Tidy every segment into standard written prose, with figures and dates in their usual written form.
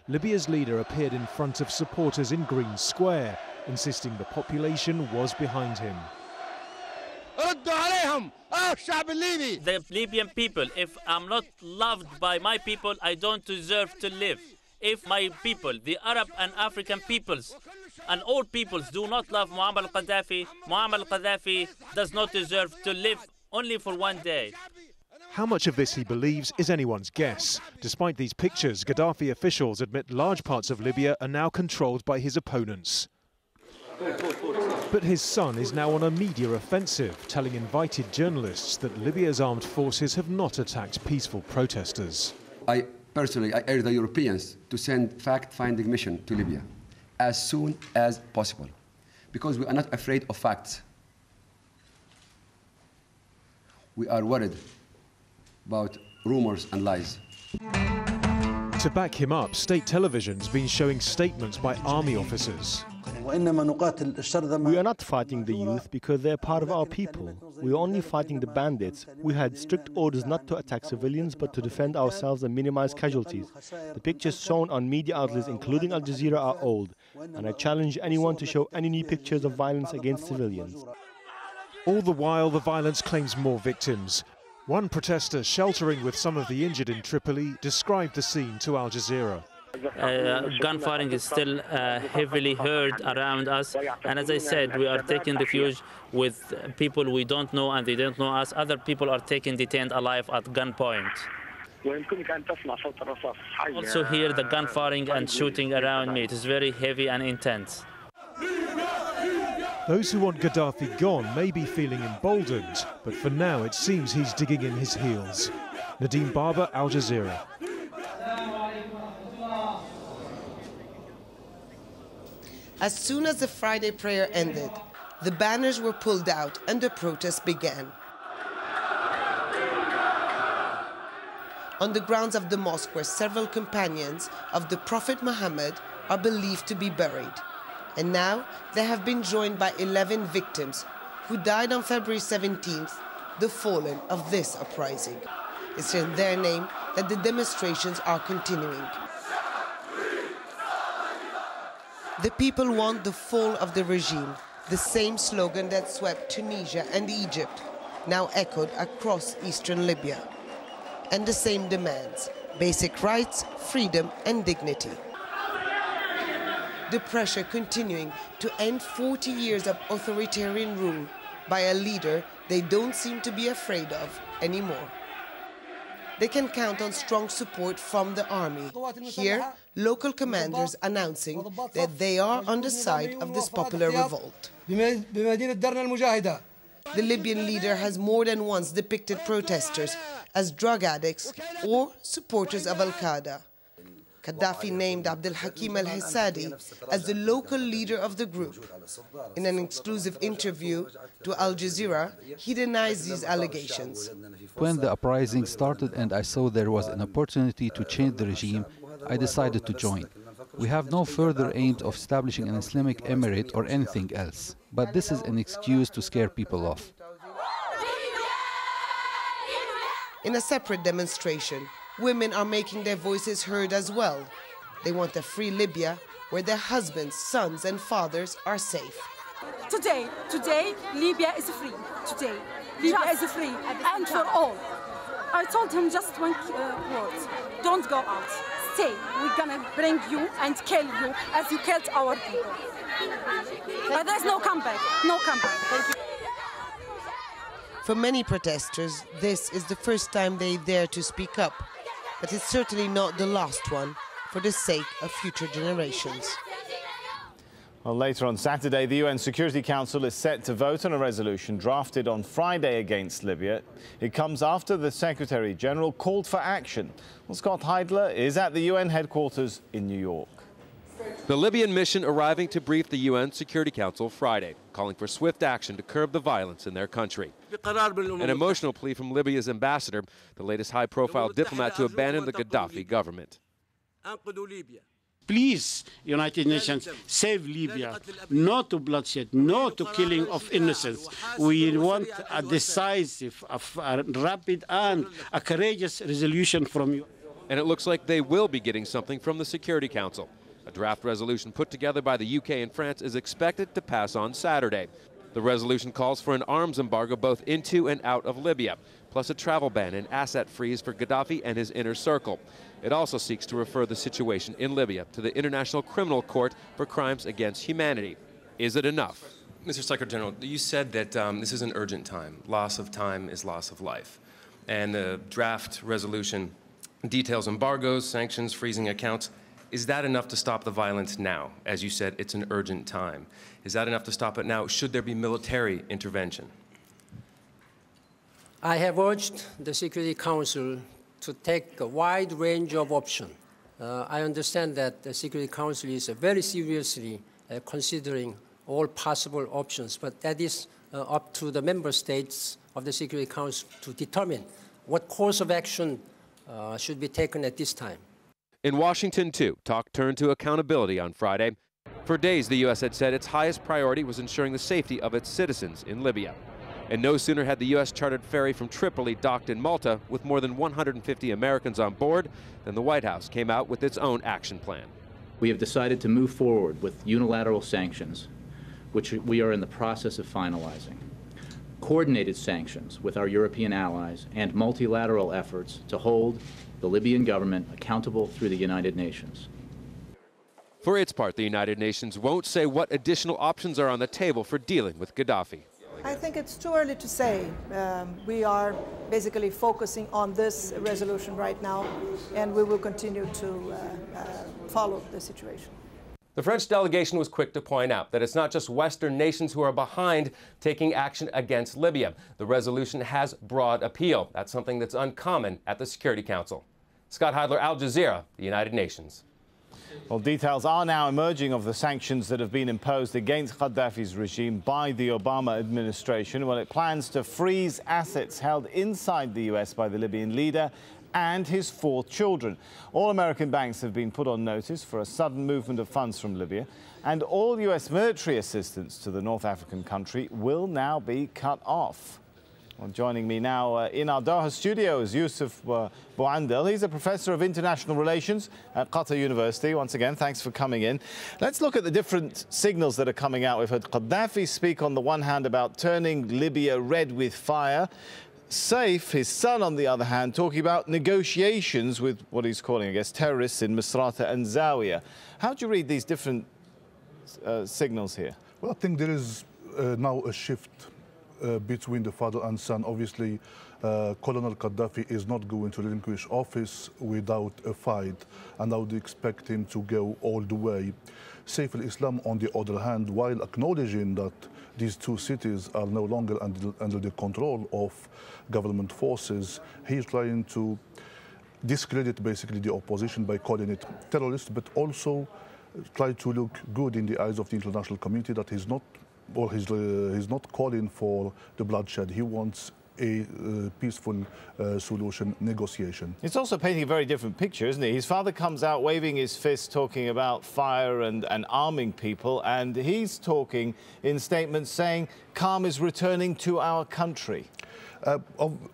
Libya's leader appeared in front of supporters in Green Square, insisting the population was behind him. The Libyan people, if I'm not loved by my people, I don't deserve to live. If my people, the Arab and African peoples, and all peoples do not love Muammar al-Gaddafi does not deserve to live only for one day. How much of this he believes is anyone's guess. Despite these pictures, Gaddafi officials admit large parts of Libya are now controlled by his opponents. But his son is now on a media offensive, telling invited journalists that Libya's armed forces have not attacked peaceful protesters. I urge the Europeans to send fact-finding mission to Libya as soon as possible, because we are not afraid of facts. We are worried about rumors and lies. To back him up, state television's been showing statements by army officers. We are not fighting the youth because they are part of our people. We are only fighting the bandits. We had strict orders not to attack civilians but to defend ourselves and minimize casualties. The pictures shown on media outlets, including Al-Jazeera, are old, and I challenge anyone to show any new pictures of violence against civilians. All the while, the violence claims more victims. One protester sheltering with some of the injured in Tripoli described the scene to Al Jazeera. Gunfiring is still heavily heard around us, and as I said, we are taking refuge with people we don't know and they don't know us. Other people are taken detained alive at gunpoint. Also hear the gunfiring and shooting around me. It is very heavy and intense. Those who want Gaddafi gone may be feeling emboldened, but for now it seems he's digging in his heels. Nadeem Barber, Al Jazeera. As soon as the Friday prayer ended, the banners were pulled out and the protest began. On the grounds of the mosque where several companions of the Prophet Muhammad are believed to be buried. And now they have been joined by 11 victims who died on February 17th, the fallen of this uprising. It's in their name that the demonstrations are continuing. The people want the fall of the regime, the same slogan that swept Tunisia and Egypt, now echoed across eastern Libya. And the same demands: basic rights, freedom and dignity. The pressure continuing to end 40 years of authoritarian rule by a leader they don't seem to be afraid of anymore. They can count on strong support from the army. Here, local commanders announcing that they are on the side of this popular revolt. The Libyan leader has more than once depicted protesters as drug addicts or supporters of Al-Qaeda. Gaddafi named Abdel Hakim al-Hassadi as the local leader of the group. In an exclusive interview to Al Jazeera, he denies these allegations. When the uprising started and I saw there was an opportunity to change the regime, I decided to join. We have no further aim of establishing an Islamic emirate or anything else, but this is an excuse to scare people off. In a separate demonstration, women are making their voices heard as well. They want a free Libya where their husbands, sons and fathers are safe. Today, Libya is free. Today, Libya is free and for all. I told him just one word: don't go out. Stay. We're gonna bring you and kill you as you killed our people. But there's no comeback. No comeback. Thank you. For many protesters, this is the first time they dare to speak up. But it's certainly not the last one, for the sake of future generations. Well, later on Saturday, the UN Security Council is set to vote on a resolution drafted on Friday against Libya. It comes after the Secretary-General called for action. Well, Scott Heidler is at the UN headquarters in New York. The Libyan mission arriving to brief the UN Security Council Friday, calling for swift action to curb the violence in their country. An emotional plea from Libya's ambassador, the latest high-profile diplomat to abandon the Gaddafi government. Please, United Nations, save Libya. No to bloodshed, no to killing of innocents. We want a decisive, a rapid and a courageous resolution from you. And it looks like they will be getting something from the Security Council. A draft resolution put together by the UK and France is expected to pass on Saturday. The resolution calls for an arms embargo both into and out of Libya, plus a travel ban and asset freeze for Gaddafi and his inner circle. It also seeks to refer the situation in Libya to the International Criminal Court for crimes against humanity. Is it enough? Mr. Secretary General, you said that this is an urgent time. Loss of time is loss of life. And the draft resolution details embargoes, sanctions, freezing accounts. Is that enough to stop the violence now? As you said, it's an urgent time. Is that enough to stop it now? Should there be military intervention? I have urged the Security Council to take a wide range of options. I understand that the Security Council is very seriously considering all possible options, but that is up to the member states of the Security Council to determine what course of action should be taken at this time. In Washington, too, talk turned to accountability on Friday. For days, the U.S. had said its highest priority was ensuring the safety of its citizens in Libya. And no sooner had the U.S. chartered ferry from Tripoli docked in Malta with more than 150 Americans on board than the White House came out with its own action plan. We have decided to move forward with unilateral sanctions, which we are in the process of finalizing. Coordinated sanctions with our European allies and multilateral efforts to hold the Libyan government accountable through the United Nations. For its part, the United Nations won't say what additional options are on the table for dealing with Gaddafi. I think it's too early to say. We are basically focusing on this resolution right now, and we will continue to follow the situation. The French delegation was quick to point out that it's not just Western nations who are behind taking action against Libya. The resolution has broad appeal. That's something that's uncommon at the Security Council. Scott Heidler, AlJazeera, the United Nations. Well, details are now emerging of the sanctions that have been imposed against Gaddafi's regime by the Obama administration. Well, it plans to freeze assets held inside the U.S. by the Libyan leader and his 4 children. All American banks have been put on notice for a sudden movement of funds from Libya, and all U.S. military assistance to the North African country will now be cut off. Well, joining me now in our Doha studio is Yusuf Bouandel. He's a professor of international relations at Qatar University. Once again, thanks for coming in. Let's look at the different signals that are coming out. We've heard Gaddafi speak on the one hand about turning Libya red with fire. Saif, his son, on the other hand, talking about negotiations with what he's calling, I guess, terrorists in Misrata and Zawiya. How do you read these different signals here? Well, I think there is now a shift between the father and son. Obviously, Colonel Gaddafi is not going to relinquish office without a fight, and I would expect him to go all the way. Saif al-Islam, on the other hand, while acknowledging that these 2 cities are no longer under the control of government forces, he's trying to discredit basically the opposition by calling it terrorist, but also try to look good in the eyes of the international community that he's not calling for the bloodshed. He wants a peaceful solution, negotiation. It's also painting a very different picture, isn't it? His father comes out waving his fist, talking about fire and arming people, and he's talking in statements saying calm is returning to our country.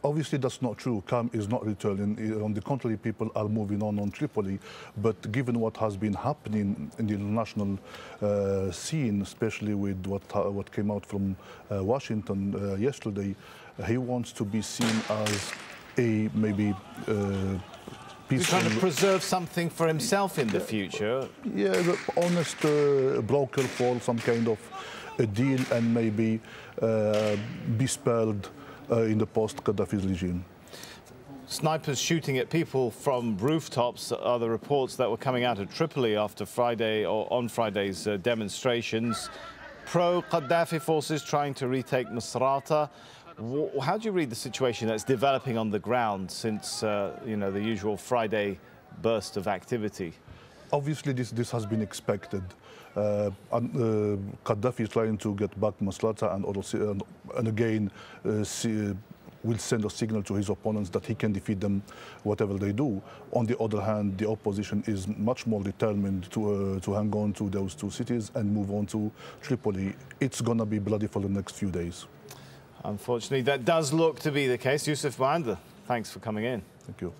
Obviously, that's not true. Calm is not returning. On the contrary, people are moving on Tripoli. But given what has been happening in the international scene, especially with what came out from Washington yesterday, he wants to be seen as a maybe peaceful... He's trying to preserve something for himself in the future. Yeah, the honest broker for some kind of a deal and maybe be spared in the post-Gaddafi's regime. Snipers shooting at people from rooftops are the reports that were coming out of Tripoli after Friday or on Friday's demonstrations. Pro-Gaddafi forces trying to retake Misrata. How do you read the situation that's developing on the ground since, you know, the usual Friday burst of activity? Obviously, this has been expected. Gaddafi is trying to get back Misrata and again will send a signal to his opponents that he can defeat them whatever they do. On the other hand, the opposition is much more determined to hang on to those 2 cities and move on to Tripoli. It's going to be bloody for the next few days. Unfortunately, that does look to be the case. Yusuf Bouandel, thanks for coming in. Thank you.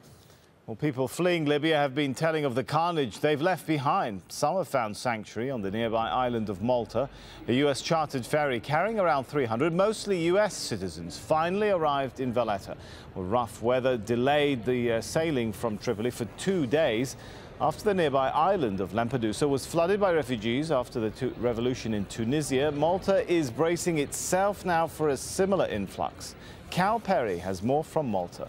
Well, people fleeing Libya have been telling of the carnage they've left behind. Some have found sanctuary on the nearby island of Malta. A U.S. chartered ferry carrying around 300, mostly U.S. citizens, finally arrived in Valletta. Well, rough weather delayed the sailing from Tripoli for 2 days after the nearby island of Lampedusa was flooded by refugees after the revolution in Tunisia. Malta is bracing itself now for a similar influx. Cal Perry has more from Malta.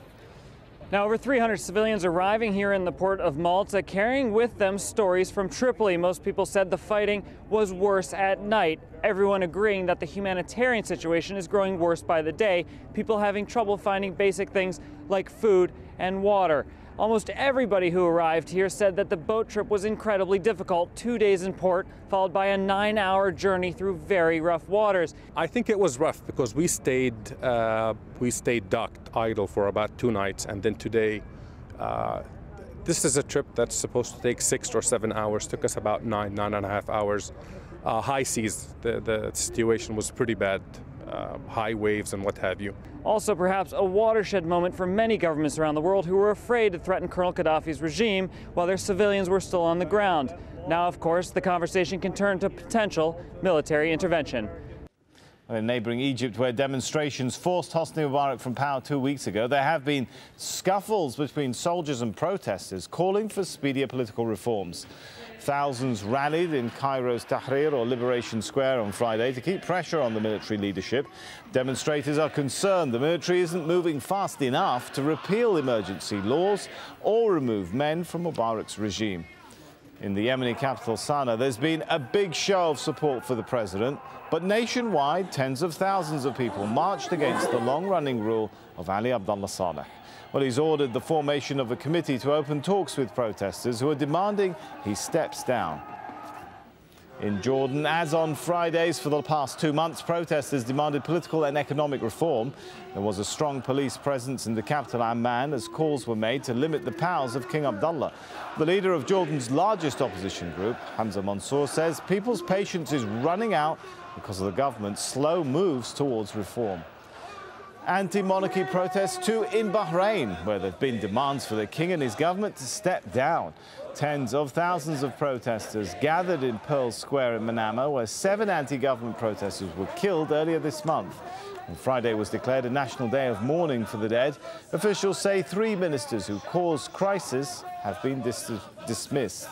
Now, over 300 civilians arriving here in the port of Malta, carrying with them stories from Tripoli. Most people said the fighting was worse at night. Everyone agreeing that the humanitarian situation is growing worse by the day, people having trouble finding basic things like food and water. Almost everybody who arrived here said that the boat trip was incredibly difficult. 2 days in port, followed by a 9-hour journey through very rough waters. I think it was rough because we stayed docked idle for about 2 nights, and then today, this is a trip that's supposed to take 6 or 7 hours. Took us about 9.5 hours. High seas, the situation was pretty bad. High waves and what have you. Also perhaps a watershed moment for many governments around the world who were afraid to threaten Colonel Gaddafi's regime while their civilians were still on the ground. Now, of course, the conversation can turn to potential military intervention. In neighbouring Egypt, where demonstrations forced Hosni Mubarak from power 2 weeks ago, there have been scuffles between soldiers and protesters calling for speedier political reforms. Thousands rallied in Cairo's Tahrir, or Liberation Square, on Friday to keep pressure on the military leadership. Demonstrators are concerned the military isn't moving fast enough to repeal emergency laws or remove men from Mubarak's regime. In the Yemeni capital, Sana'a, there's been a big show of support for the president, but nationwide, tens of thousands of people marched against the long-running rule of Ali Abdullah Saleh. Well, he's ordered the formation of a committee to open talks with protesters who are demanding he steps down. In Jordan, as on Fridays for the past 2 months, protesters demanded political and economic reform. There was a strong police presence in the capital, Amman, as calls were made to limit the powers of King Abdullah. The leader of Jordan's largest opposition group, Hamza Mansour, says people's patience is running out because of the government's slow moves towards reform. Anti-monarchy protests too in Bahrain, where there have been demands for the king and his government to step down. Tens of thousands of protesters gathered in Pearl Square in Manama, where 7 anti-government protesters were killed earlier this month. And Friday was declared a national day of mourning for the dead. Officials say 3 ministers who caused crisis have been dismissed.